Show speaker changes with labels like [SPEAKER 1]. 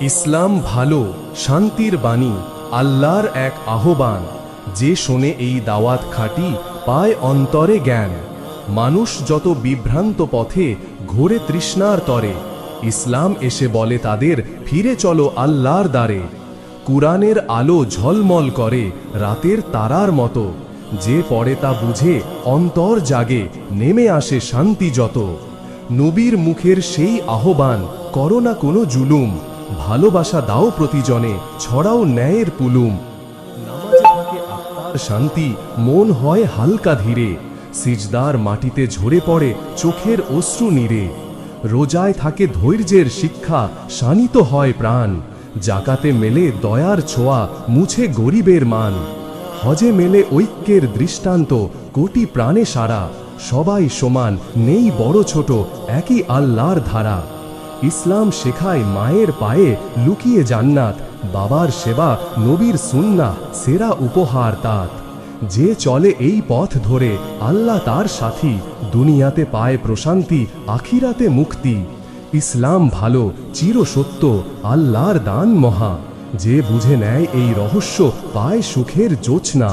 [SPEAKER 1] ইসলাম ভালো, শান্তির বাণী, আল্লাহর এক আহ্বান। যে শোনে এই দাওয়াত খাঁটি পায় অন্তরে জ্ঞান। মানুষ যত বিভ্রান্ত পথে ঘোরে তৃষ্ণার তরে, ইসলাম এসে বলে তাদের ফিরে চলো আল্লাহর দ্বারে। কুরআনের আলো ঝলমল করে রাতের তারার মতো, যে পড়ে তা বুঝে অন্তর জাগে, নেমে আসে শান্তি যত। নবীর মুখের সেই আহ্বান, করো না কোনো জুলুম, ভালোবাসা দাও প্রতিজনে, ছড়াও ন্যায়ের পুলুম। নামাজে থাকে আত্মার শান্তি, মন হয় হালকা ধীরে, সিজদার মাটিতে ঝরে পড়ে চোখের অশ্রু নীরে। রোজায় থাকে ধৈর্যের শিক্ষা, শানিত হয় প্রাণ, জাকাতে মেলে দয়ার ছোঁয়া, মুছে গরিবের মান। হজে মেলে ঐক্যের দৃষ্টান্ত, কোটি প্রাণে সারা, সবাই সমান, নেই বড় ছোট, একই আল্লাহর ধারা। ইসলাম শেখায় মায়ের পায়ে লুকিয়ে জান্নাত, বাবার সেবা নবীর সুন্নাহ সেরা উপহার তাত। যে চলে এই পথ ধরে আল্লাহ তার সাথী, দুনিয়াতে পায় প্রশান্তি, আখিরাতে মুক্তি। ইসলাম ভালো, চিরসত্য, আল্লাহর দান মহা, যে বুঝে নেয় এই রহস্য পায় সুখের জোছনা।